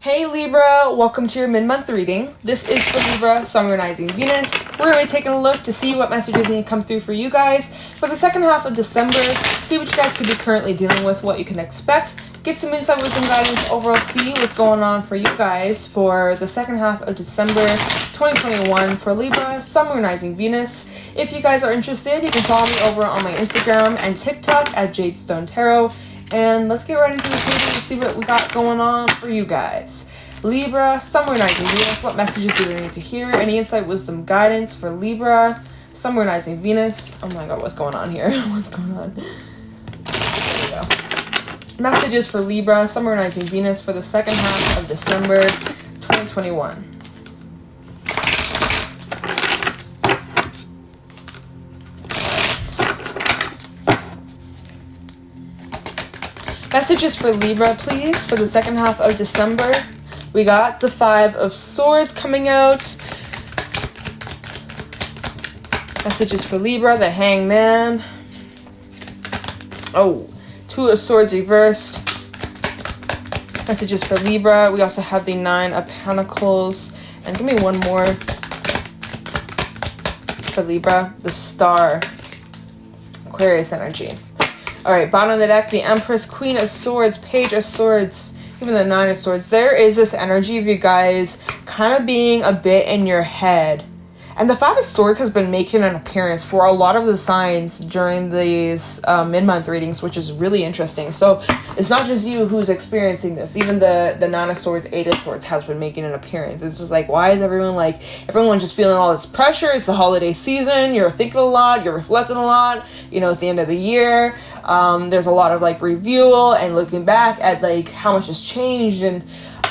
Hey Libra, welcome to your mid-month reading. This is for Libra, Sun, Rising, Venus. We're going to be taking a look to see what messages need to come through for you guys for the second half of December, see what you guys could be currently dealing with, what you can expect, get some insight with some guidance, overall see what's going on for you guys for the second half of December 2021 for Libra, Sun, Rising, Venus. If you guys are interested, you can follow me over on my Instagram and TikTok at Jadestone Tarot. And let's get right into this reading and see what we got going on for you guys. Libra, Sun, Rising, Venus, what messages do we need to hear? Any insight, wisdom, guidance for Libra, Sun, Rising, Venus? Oh my god, what's going on here? What's going on? There we go. Messages for Libra, Sun, Rising, Venus for the second half of December 2021. Messages for Libra, please, for the second half of December. We got the Five of Swords coming out. Messages for Libra, the Hangman. Oh, Two of Swords reversed. Messages for Libra. We also have the Nine of Pentacles. And give me one more for Libra, the Star. Aquarius energy. Alright, bottom of the deck, the Empress, Queen of Swords, Page of Swords, even the Nine of Swords. There is this energy of you guys kind of being a bit in your head. And the Five of Swords has been making an appearance for a lot of the signs during these mid-month readings, which is really interesting. So it's not just you who's experiencing this. Even the Nine of Swords, Eight of Swords has been making an appearance. It's just like, why is everyone just feeling all this pressure? It's the holiday season. You're thinking a lot. You're reflecting a lot. You know, it's the end of the year. There's a lot of review and looking back at how much has changed, and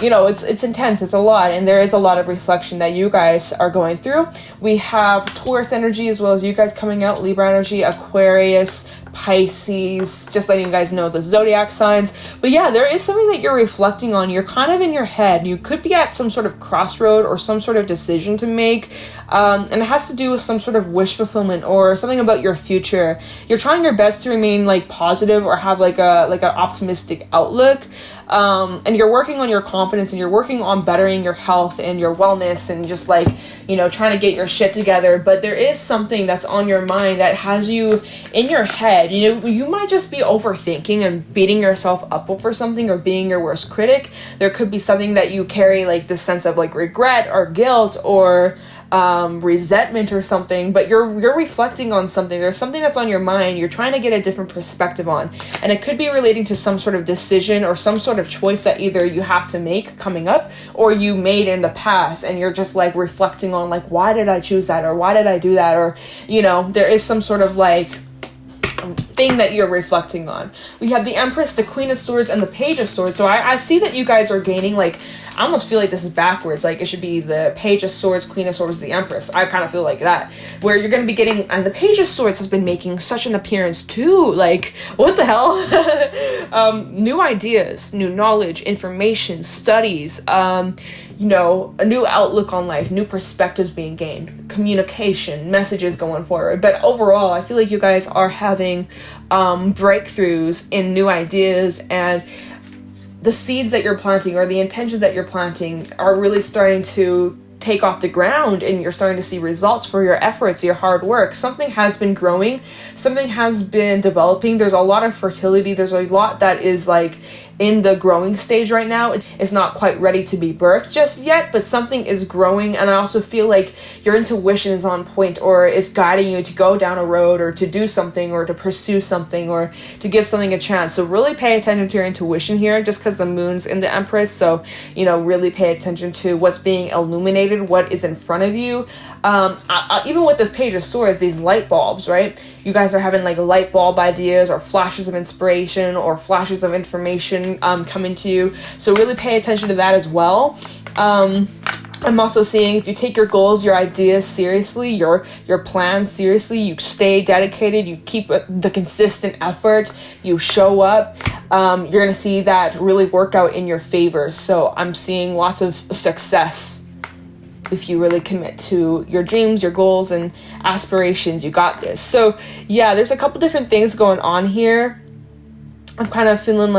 you know, it's intense, it's a lot, and there is a lot of reflection that you guys are going through. We have Taurus energy as well as you guys coming out, Libra energy, Aquarius, Pisces, just letting you guys know the zodiac signs. But yeah, there is something that you're reflecting on. You're kind of in your head. You could be at some sort of crossroad or some sort of decision to make, and it has to do with some sort of wish fulfillment or something about your future. You're trying your best to remain positive or have an optimistic outlook. And you're working on your confidence and you're working on bettering your health and your wellness and just trying to get your shit together. But there is something that's on your mind that has you in your head. You know, you might just be overthinking and beating yourself up over something or being your worst critic. There could be something that you carry this sense of regret or guilt or resentment or something, but you're reflecting on something. There's something that's on your mind you're trying to get a different perspective on, and it could be relating to some sort of decision or some sort of choice that either you have to make coming up or you made in the past, and you're just reflecting on why did I choose that, or why did I do that, or there is some sort of thing that you're reflecting on. We have the Empress, the Queen of Swords, and the Page of Swords. So I see that you guys are gaining I almost feel like this is backwards. It should be the Page of Swords, Queen of Swords, the Empress. I kind of feel like that. Where you're going to be getting... And the Page of Swords has been making such an appearance too. What the hell? New ideas, new knowledge, information, studies, a new outlook on life, new perspectives being gained, communication, messages going forward. But overall, I feel like you guys are having breakthroughs in new ideas, and the seeds that you're planting or the intentions that you're planting are really starting to take off the ground, and you're starting to see results for your efforts, your hard work. Something has been growing, something has been developing. There's a lot of fertility. There's a lot that is in the growing stage right now. It's not quite ready to be birthed just yet, but something is growing. And I also feel like your intuition is on point, or is guiding you to go down a road or to do something or to pursue something or to give something a chance. So really pay attention to your intuition here, just because the moon's in the Empress. So, really pay attention to what's being illuminated, what is in front of you. Even with this Page of Swords, these light bulbs, right? You guys are having light bulb ideas or flashes of inspiration or flashes of information coming to you. So really pay attention to that as well. I'm also seeing if you take your goals, your ideas seriously, your plans seriously, you stay dedicated, you keep the consistent effort, you show up, you're going to see that really work out in your favor. So I'm seeing lots of success if you really commit to your dreams, your goals, and aspirations. You got this. So yeah, there's a couple different things going on here. I'm kind of feeling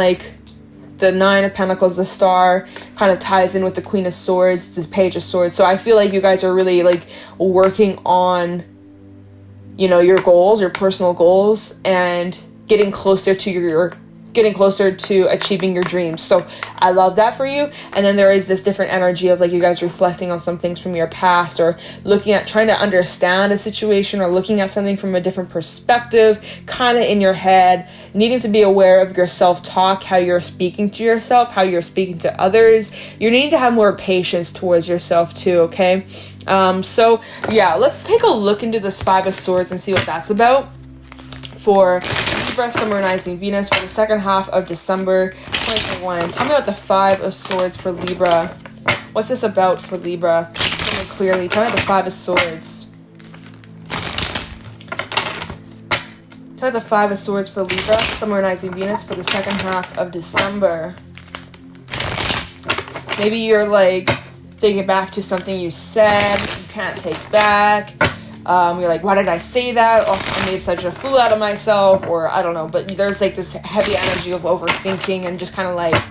the Nine of Pentacles, the Star, kind of ties in with the Queen of Swords, the Page of Swords. So I feel like you guys are really like working on, you know, your goals, your personal goals, and getting closer to achieving your dreams. So I love that for you. And then there is this different energy of like you guys reflecting on some things from your past, or looking at trying to understand a situation, or looking at something from a different perspective, kind of in your head, needing to be aware of your self-talk, how you're speaking to yourself, how you're speaking to others. You need to have more patience towards yourself too, okay? So yeah, let's take a look into this Five of Swords and see what that's about for Libra, Sun, Moon, Rising, Venus for the second half of December 2021. Tell me about the Five of Swords for Libra. What's this about for Libra? Tell me clearly. Tell me about the Five of Swords. Tell me the Five of Swords for Libra, Sun, Moon, Rising, Venus for the second half of December. Maybe you're like thinking back to something you said you can't take back. You're like, why did I say that? Oh, I made such a fool out of myself, or I don't know. But there's like this heavy energy of overthinking and just kind of like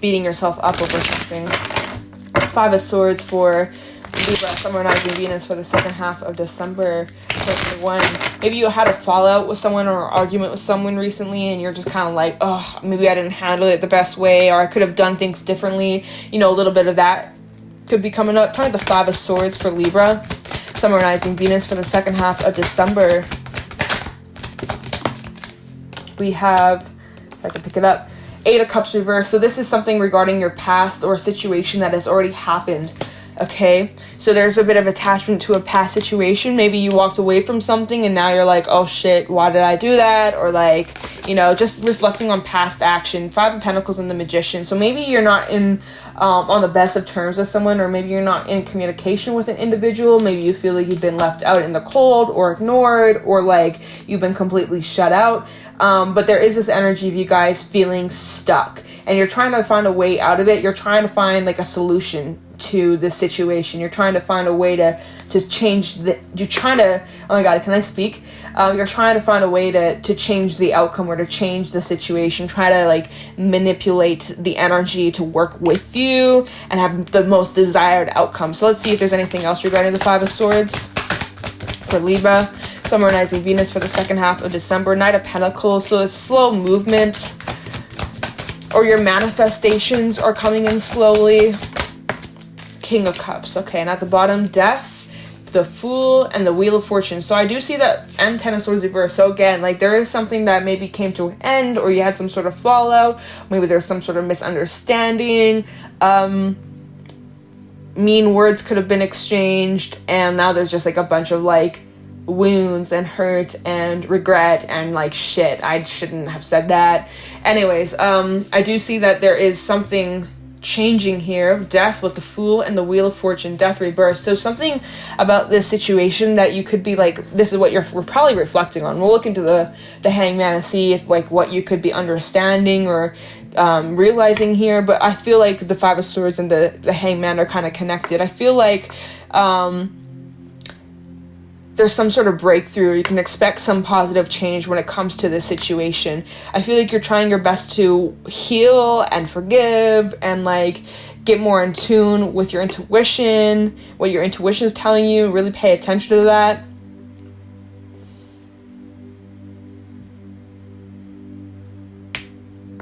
beating yourself up over something. Five of Swords for Libra, Sun, Moon, Rising, Venus for the second half of December 2021. Maybe you had a fallout with someone or an argument with someone recently, and you're just kind of like, oh, maybe I didn't handle it the best way, or I could have done things differently. You know, a little bit of that could be coming up. Tell me the Five of Swords for Libra, Sun, Moon, Rising, Venus for the second half of December. We have, I have to pick it up, Eight of Cups reversed. So this is something regarding your past or a situation that has already happened. Okay, so there's a bit of attachment to a past situation. Maybe you walked away from something and now you're like, oh shit, why did I do that? Or like, you know, just reflecting on past action. Five of Pentacles and the Magician. So maybe you're not in on the best of terms with someone, or maybe you're not in communication with an individual. Maybe you feel like you've been left out in the cold or ignored, or like you've been completely shut out. But there is this energy of you guys feeling stuck, and you're trying to find a way out of it. You're trying to find like a solution to this situation. You're trying to find a way to change you're trying to, oh my god, can I speak? You're trying to find a way to change the outcome, or to change the situation, try to like manipulate the energy to work with you and have the most desired outcome. So let's see if there's anything else regarding the Five of Swords for Libra, Sun, Moon, Rising, Venus for the second half of December. Knight of Pentacles. So it's slow movement, or your manifestations are coming in slowly. King of Cups. Okay, and at the bottom, Death, the Fool, and the Wheel of Fortune. So I do see that, and Ten of Swords reversed. So again, like there is something that maybe came to an end, or you had some sort of fallout. Maybe there's some sort of misunderstanding. Mean words could have been exchanged, and now there's just like a bunch of like wounds and hurt and regret and like shit, I shouldn't have said that. Anyways, I do see that there is something changing here. Death with the Fool and the Wheel of Fortune. Death, rebirth. So something about this situation that you could be like, this is what we're probably reflecting on. We'll look into the Hangman and see if like what you could be understanding or realizing here. But I feel like the Five of Swords and the Hangman are kind of connected. I feel like there's some sort of breakthrough. You can expect some positive change when it comes to this situation. I feel like you're trying your best to heal and forgive and like get more in tune with your intuition, what your intuition is telling you. Really pay attention to that.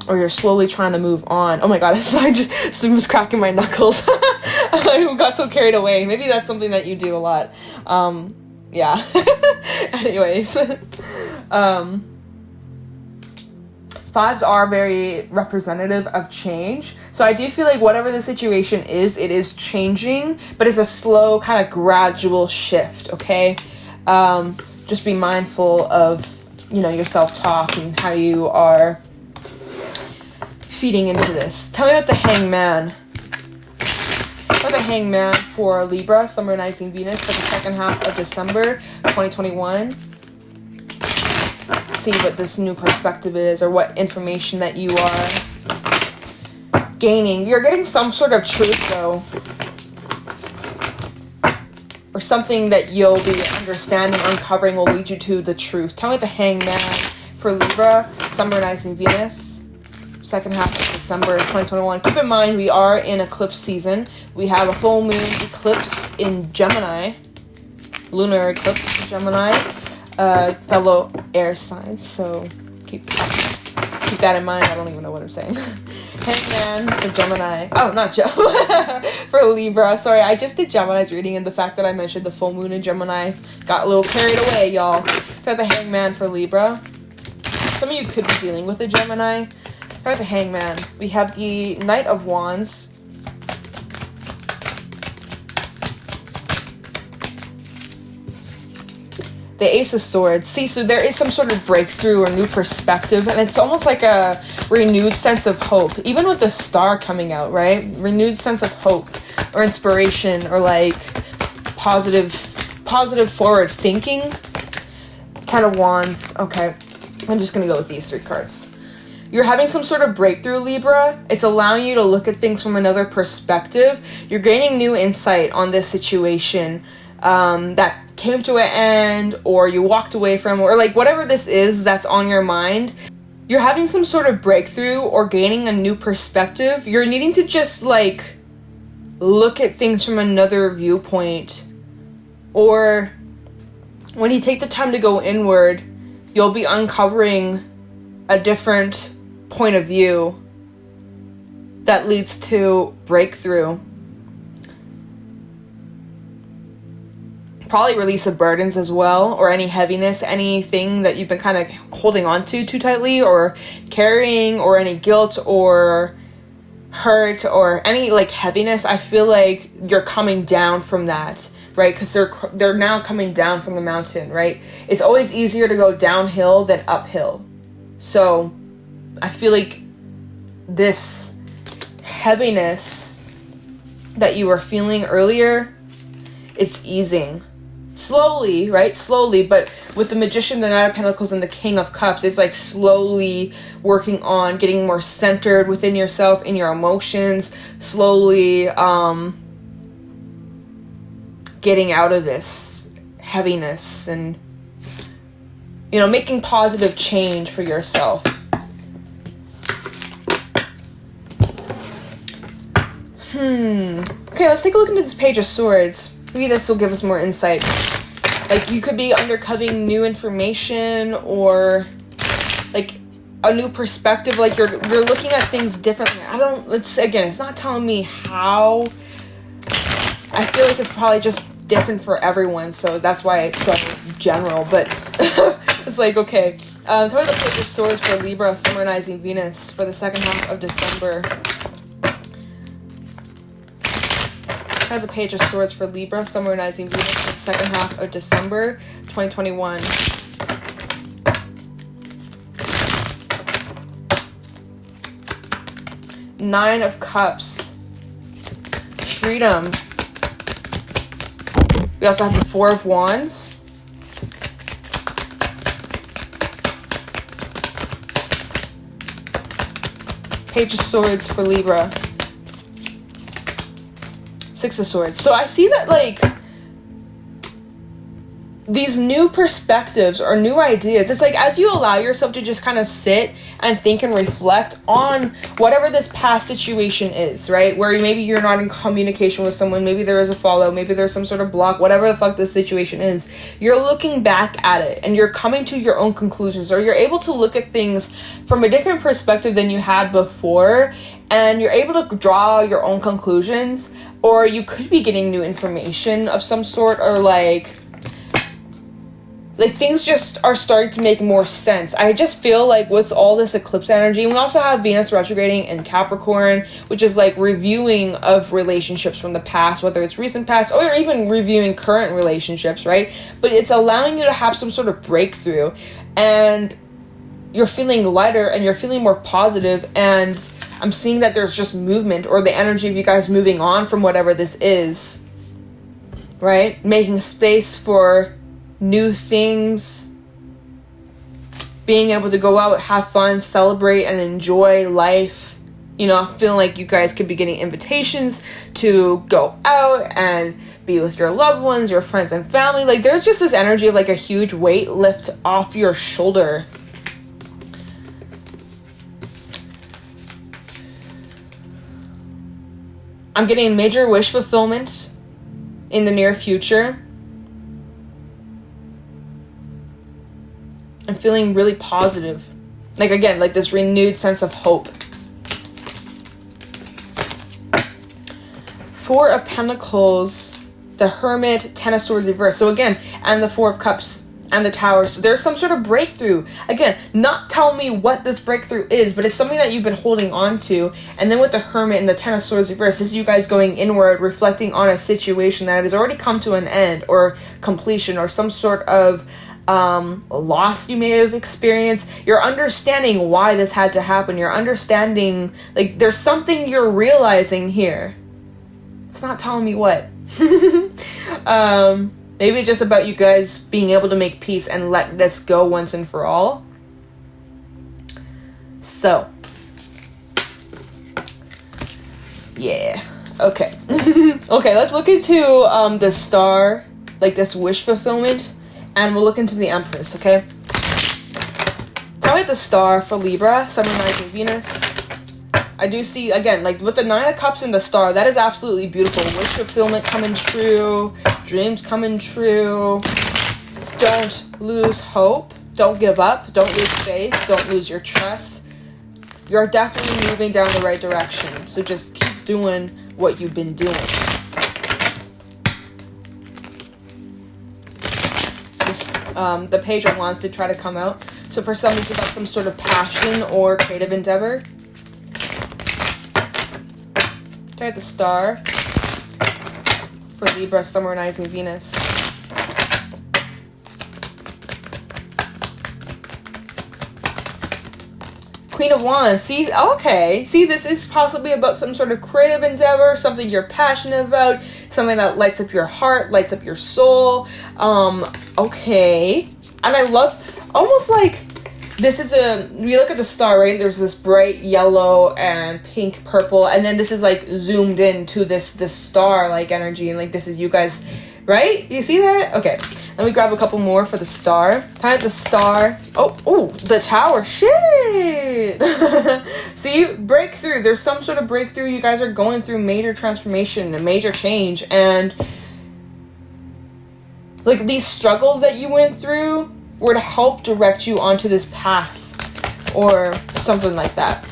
Or you're slowly trying to move on. Oh my god, I just was cracking my knuckles. I got so carried away. Maybe that's something that you do a lot. Yeah. Anyways. Fives are very representative of change. So I do feel like whatever the situation is, it is changing, but it's a slow, kind of gradual shift, okay? Just be mindful of, your self-talk and how you are feeding into this. Tell me about the Hangman. The Hangman for Libra, Sun, Moon, Rising, Venus for the second half of December 2021. Let's see what this new perspective is, or what information that you are gaining. You're getting some sort of truth, though, or something that you'll be understanding, uncovering will lead you to the truth. Tell me the Hangman for Libra, Sun, Moon, Rising, Venus second half of December 2021. Keep in mind, we are in eclipse season. We have a full moon eclipse in Gemini, lunar eclipse in Gemini, fellow air signs, so keep that in mind. I don't even know what I'm saying. Hangman for Gemini. Oh, not for Libra. Sorry, I just did Gemini's reading, and the fact that I mentioned the full moon in Gemini got a little carried away, y'all. Got the Hangman for Libra. Some of you could be dealing with a Gemini. For the Hangman, we have the Knight of Wands. The Ace of Swords. See, so there is some sort of breakthrough or new perspective, and it's almost like a renewed sense of hope. Even with the Star coming out, right? Renewed sense of hope or inspiration or like positive forward thinking. Ten of Wands. Okay, I'm just gonna go with these 3 cards. You're having some sort of breakthrough, Libra. It's allowing you to look at things from another perspective. You're gaining new insight on this situation that came to an end, or you walked away from, or like whatever this is that's on your mind. You're having some sort of breakthrough or gaining a new perspective. You're needing to just like look at things from another viewpoint. Or when you take the time to go inward, you'll be uncovering a different point of view that leads to breakthrough. Probably release of burdens as well, or any heaviness, anything that you've been kind of holding on to too tightly or carrying, or any guilt or hurt or any like heaviness. I feel like you're coming down from that, right? Because they're now coming down from the mountain, right? It's always easier to go downhill than uphill. So I feel like this heaviness that you were feeling earlier, it's easing. Slowly, right? Slowly, but with the Magician, the Knight of Pentacles, and the King of Cups, it's like slowly working on getting more centered within yourself, in your emotions, slowly getting out of this heaviness and, you know, making positive change for yourself. Okay, let's take a look into this Page of Swords. Maybe this will give us more insight. Like, you could be uncovering new information or like a new perspective. Like you're looking at things differently. It's not telling me how. I feel like it's probably just different for everyone, so that's why it's so general. But it's like, okay, tell me the Page of Swords for Libra, summarizing Venus for the second half of December. I have the Page of Swords for Libra, summarizing Venus for the second half of December 2021. Nine of Cups. Freedom. We also have the Four of Wands. Page of Swords for Libra. Six of Swords. So I see that, like, these new perspectives or new ideas, it's like as you allow yourself to just kind of sit and think and reflect on whatever this past situation is, right? Where maybe you're not in communication with someone, maybe there is a follow, maybe there's some sort of block, whatever the fuck this situation is, you're looking back at it and you're coming to your own conclusions, or you're able to look at things from a different perspective than you had before, and you're able to draw your own conclusions. Or you could be getting new information of some sort, or like things just are starting to make more sense. I just feel like with all this eclipse energy, we also have Venus retrograding in Capricorn, which is like reviewing of relationships from the past, whether it's recent past or even reviewing current relationships, right? But it's allowing you to have some sort of breakthrough, and you're feeling lighter and you're feeling more positive, and I'm seeing that there's just movement, or the energy of you guys moving on from whatever this is, right? Making space for new things, being able to go out, have fun, celebrate, and enjoy life. You know, feeling like you guys could be getting invitations to go out and be with your loved ones, your friends and family. Like, there's just this energy of like a huge weight lift off your shoulder. I'm getting major wish fulfillment in the near future. I'm feeling really positive. Like, again, like this renewed sense of hope. Four of Pentacles, the Hermit, Ten of Swords reversed. So again, and the Four of Cups and the Tower. So there's some sort of breakthrough. Again, not tell me what this breakthrough is, but it's something that you've been holding on to. And then with the Hermit and the Ten of Swords reversed, this is you guys going inward, reflecting on a situation that has already come to an end or completion, or some sort of loss you may have experienced. You're understanding why this had to happen. You're understanding, like, there's something you're realizing here. It's not telling me what. Maybe it's just about you guys being able to make peace and let this go once and for all. So, yeah. Okay. Okay, let's look into the star, like this wish fulfillment, and we'll look into the Empress, okay? Tell me the star for Libra, Sun, Moon, Rising, Venus. I do see, again, like with the Nine of Cups and the star, that is absolutely beautiful. Wish fulfillment coming true, dreams coming true. Don't lose hope. Don't give up. Don't lose faith. Don't lose your trust. You're definitely moving down the right direction. So just keep doing what you've been doing. Just, the Page of Wands did try to come out. So for some, it's about some sort of passion or creative endeavor. At the star for Libra, Sun, Moon, Rising, Venus. Queen of Wands. See, okay. See, this is possibly about some sort of creative endeavor, something you're passionate about, something that lights up your heart, lights up your soul. Okay. And I love, almost like, this is we look at the star, right? There's this bright yellow and pink, purple, and then this is like zoomed in to this star like energy, and like this is you guys, right? Do you see that? Okay, let me grab a couple more for the star. Time at the star. Oh, the Tower. Shit. See, breakthrough. There's some sort of breakthrough. You guys are going through major transformation, a major change, and like these struggles that you went through or to help direct you onto this path or something like that.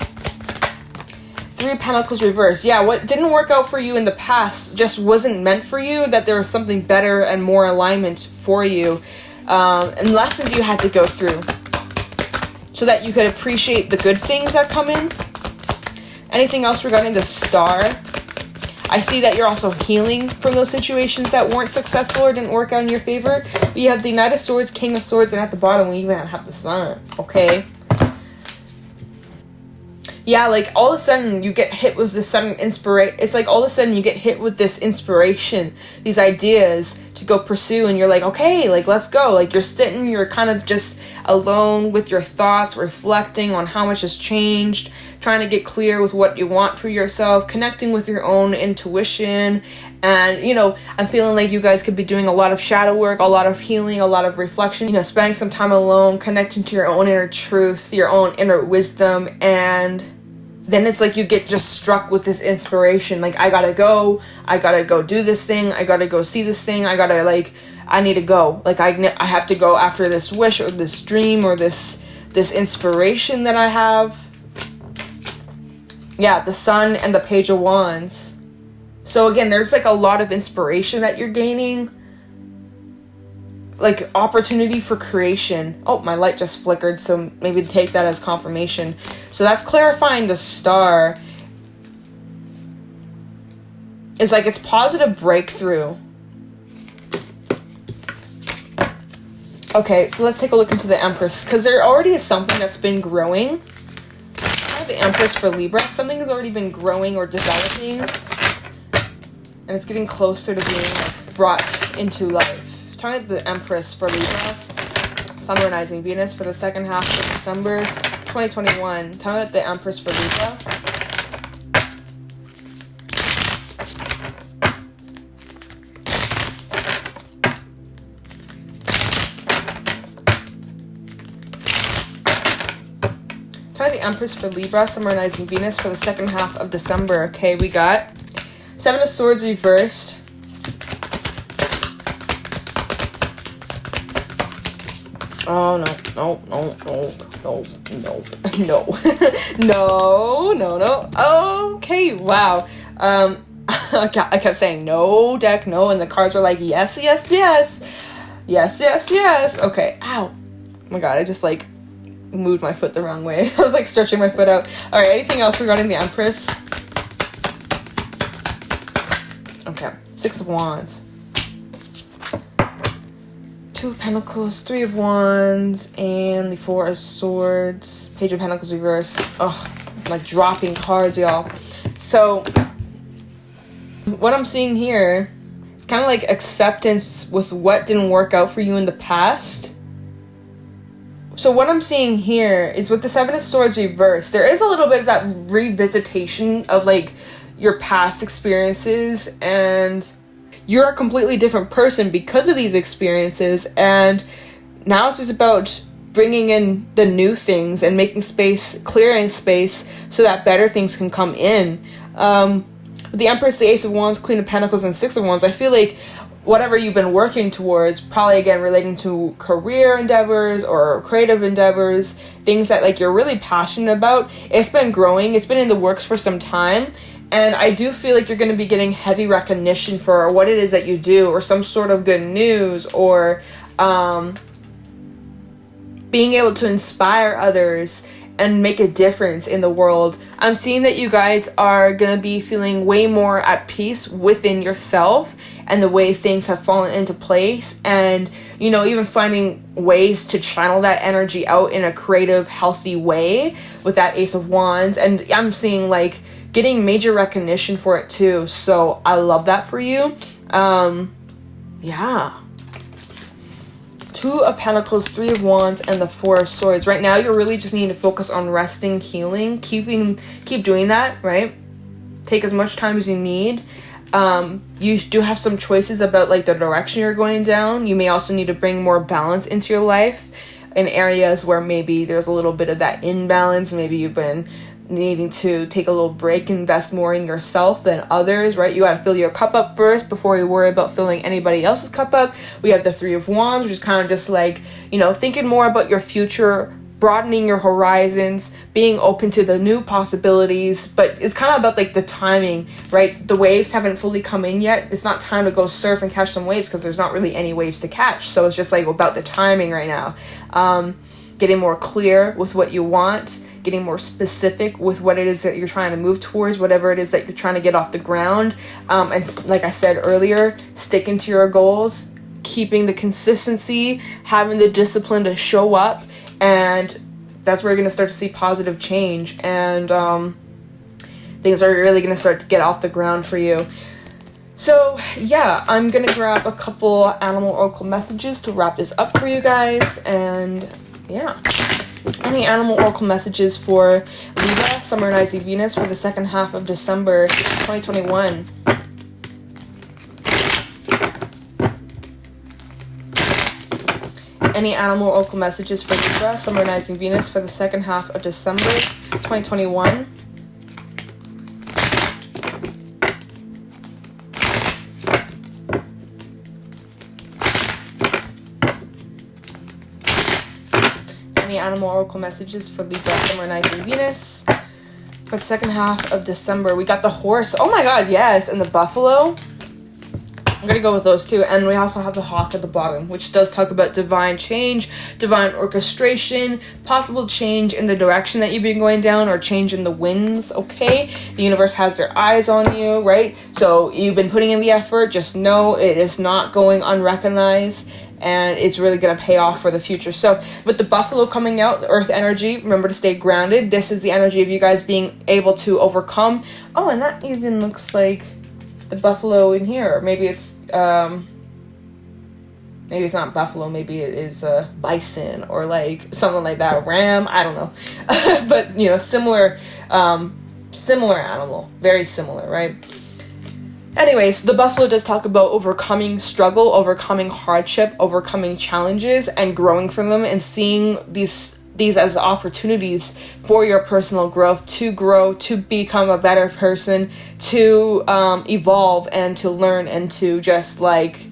Three of Pentacles reversed. Yeah, what didn't work out for you in the past just wasn't meant for you, that there was something better and more alignment for you, and lessons you had to go through so that you could appreciate the good things that come in. Anything else regarding the star? I see that you're also healing from those situations that weren't successful or didn't work out in your favor. But you have the Knight of Swords, King of Swords, and at the bottom we even have the Sun, okay? Yeah, like all of a sudden you get hit with this sudden inspiration. It's like all of a sudden you get hit with this inspiration, these ideas to go pursue, and you're like, okay, like let's go. Like you're sitting, you're kind of just alone with your thoughts, reflecting on how much has changed, trying to get clear with what you want for yourself, connecting with your own intuition. And, you know, I'm feeling like you guys could be doing a lot of shadow work, a lot of healing, a lot of reflection, you know, spending some time alone, connecting to your own inner truth, your own inner wisdom. And then it's like you get just struck with this inspiration. Like, I gotta go do this thing. I gotta go see this thing. I need to go. Like, I have to go after this wish or this dream or this inspiration that I have. Yeah, the Sun and the Page of Wands. So again, there's like a lot of inspiration that you're gaining. Like opportunity for creation. Oh, my light just flickered, so maybe take that as confirmation. So that's clarifying the star. It's like it's positive breakthrough. Okay, so let's take a look into the Empress, because there already is something that's been growing. The Empress for Libra. Something has already been growing or developing, and it's getting closer to being brought into life. Talking about the Empress for Libra, Sun, Moon, Rising, Venus for the second half of December 2021. Talking about the Empress for Libra. The Empress for Libra, Sun, Moon, Rising, Venus for the second half of December. Okay, we got Seven of Swords reversed. Oh, no. Okay, wow. I kept saying no, deck, no, and the cards were like, yes. Okay, ow. Oh my god, I just, like, moved my foot the wrong way. I was, like, stretching my foot out. Alright, anything else regarding the Empress? Okay, Six of Wands. Two of Pentacles, Three of Wands, and the Four of Swords. Page of Pentacles reverse. Oh, I'm, like, dropping cards, y'all. So, what I'm seeing here is kind of like acceptance with what didn't work out for you in the past. So what I'm seeing here is with the Seven of Swords reversed, there is a little bit of that revisitation of like your past experiences, and you're a completely different person because of these experiences, and now it's just about bringing in the new things and making space, clearing space so that better things can come in. The Empress, the Ace of Wands, Queen of Pentacles, and Six of Wands, I feel like whatever you've been working towards, probably again relating to career endeavors or creative endeavors, things that like you're really passionate about, it's been growing, it's been in the works for some time, and I do feel like you're going to be getting heavy recognition for what it is that you do, or some sort of good news, or being able to inspire others and make a difference in the world. I'm seeing that you guys are going to be feeling way more at peace within yourself and the way things have fallen into place, and, you know, even finding ways to channel that energy out in a creative, healthy way with that Ace of Wands. And I'm seeing like getting major recognition for it too. So I love that for you. Yeah. Two of Pentacles, Three of Wands, and the Four of Swords. Right now, you're really just needing to focus on resting, healing, keep doing that, right? Take as much time as you need. You do have some choices about like the direction you're going down. You may also need to bring more balance into your life in areas where maybe there's a little bit of that imbalance. Maybe you've been needing to take a little break, invest more in yourself than others, right? You got to fill your cup up first before you worry about filling anybody else's cup up. We have the Three of Wands, which is kind of just like, you know, thinking more about your future, broadening your horizons, being open to the new possibilities, but it's kind of about like the timing, right? The waves haven't fully come in yet. It's not time to go surf and catch some waves because there's not really any waves to catch. So it's just like about the timing right now. Getting more clear with what you want, getting more specific with what it is that you're trying to move towards, whatever it is that you're trying to get off the ground. And like I said earlier, sticking to your goals, keeping the consistency, having the discipline to show up, and that's where you're going to start to see positive change, and things are really going to start to get off the ground for you. So yeah, I'm going to grab a couple animal oracle messages to wrap this up for you guys, and yeah. Any animal oracle messages for Libra, Sun, Moon, Rising, Venus for the second half of December 2021? Any animal oracle messages for Libra, Sun, Moon, Rising, Venus for the second half of December 2021? Any animal oracle messages for Libra, Sun, Moon, Rising, Venus for the second half of December? We got the horse. Oh my god, yes. And the buffalo. I'm going to go with those two. And we also have the hawk at the bottom, which does talk about divine change, divine orchestration, possible change in the direction that you've been going down, or change in the winds, okay? The universe has their eyes on you, right? So you've been putting in the effort. Just know it is not going unrecognized, and it's really going to pay off for the future. So with the buffalo coming out, the earth energy, remember to stay grounded. This is the energy of you guys being able to overcome. Oh, and that even looks like the buffalo in here. Or maybe it's not buffalo, maybe it is bison, or like something like that, ram, I don't know. But you know, similar animal, very similar, right? Anyways, the buffalo does talk about overcoming struggle, overcoming hardship, overcoming challenges, and growing from them, and seeing these these as opportunities for your personal growth, to grow, to become a better person, to evolve and to learn and to just like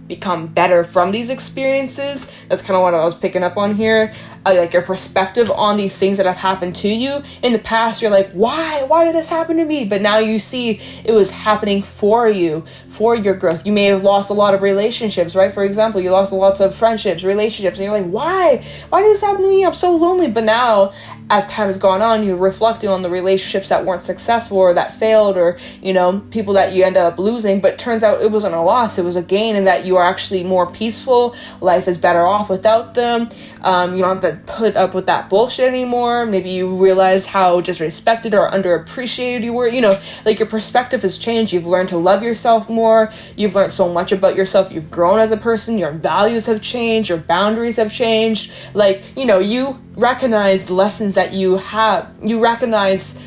become better from these experiences. That's kind of what I was picking up on here. Like your perspective on these things that have happened to you. In the past, you're like, why did this happen to me? But now you see it was happening for you, for your growth. You may have lost a lot of relationships, right? For example, you lost lots of friendships, relationships, and you're like, why did this happen to me? I'm so lonely. But now, as time has gone on, you're reflecting on the relationships that weren't successful or that failed, or, you know, people that you end up losing. But it turns out it wasn't a loss, it was a gain, and that you are actually more peaceful. Life is better off without them. You don't have to put up with that bullshit anymore. Maybe you realize how disrespected or underappreciated you were. You know, like your perspective has changed. You've learned to love yourself more. You've learned so much about yourself. You've grown as a person. Your values have changed. Your boundaries have changed. Like, you know, you recognize the lessons that you have. You recognize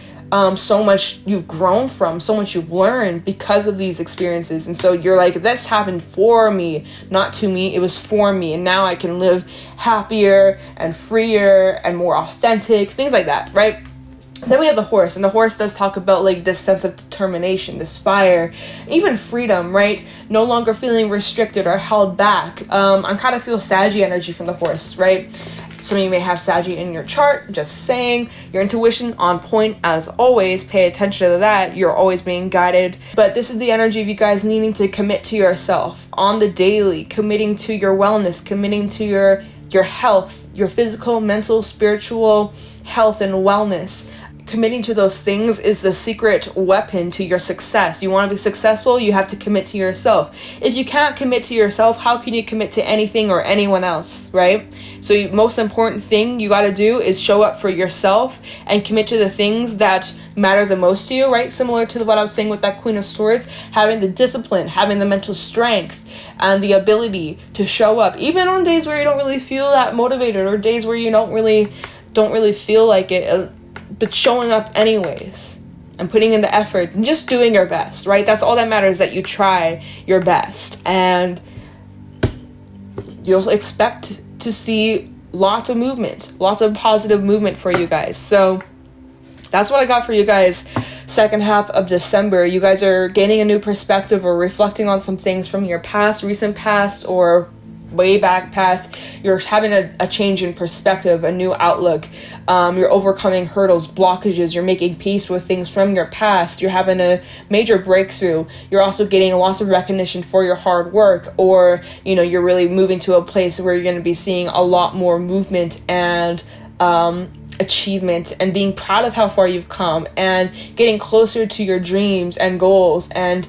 so much you've grown from, so much you've learned because of these experiences. And so you're like, this happened for me, not to me, it was for me, and now I can live happier and freer and more authentic, things like that, right? Then we have the horse, and the horse does talk about like this sense of determination, this fire, even freedom, right? No longer feeling restricted or held back. I kind of feel Saggy energy from the horse, right? Some of you may have Saggy in your chart, just saying. Your intuition on point as always. Pay attention to that. You're always being guided. But this is the energy of you guys needing to commit to yourself on the daily, committing to your wellness, committing to your health, your physical, mental, spiritual health and wellness. Committing to those things is the secret weapon to your success. You want to be successful, you have to commit to yourself. If you can't commit to yourself, how can you commit to anything or anyone else, right? So most important thing you got to do is show up for yourself and commit to the things that matter the most to you, right? Similar to what I was saying with that Queen of Swords, having the discipline, having the mental strength, and the ability to show up, even on days where you don't really feel that motivated, or days where you don't really feel like it. But showing up anyways and putting in the effort and just doing your best, right? That's all that matters, that you try your best, and you'll expect to see lots of movement, lots of positive movement for you guys. So that's what I got for you guys. Second half of December, you guys are gaining a new perspective or reflecting on some things from your past, recent past, or way back past. You're having a change in perspective, a new outlook. You're overcoming hurdles, blockages. You're making peace with things from your past. You're having a major breakthrough. You're also getting lots of recognition for your hard work, or, you know, you're really moving to a place where you're going to be seeing a lot more movement and achievement, and being proud of how far you've come, and getting closer to your dreams and goals, and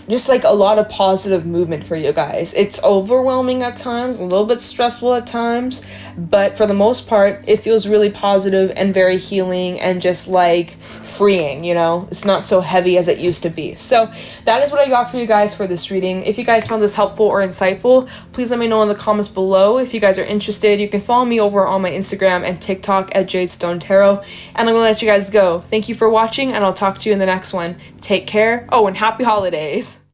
just like a lot of positive movement for you guys. It's overwhelming at times, a little bit stressful at times, but for the most part, it feels really positive and very healing and just like freeing, you know? It's not so heavy as it used to be. So that is what I got for you guys for this reading. If you guys found this helpful or insightful, please let me know in the comments below. If you guys are interested, you can follow me over on my Instagram and TikTok at JadeStoneTarot. And I'm gonna let you guys go. Thank you for watching, and I'll talk to you in the next one. Take care. Oh, and happy holidays.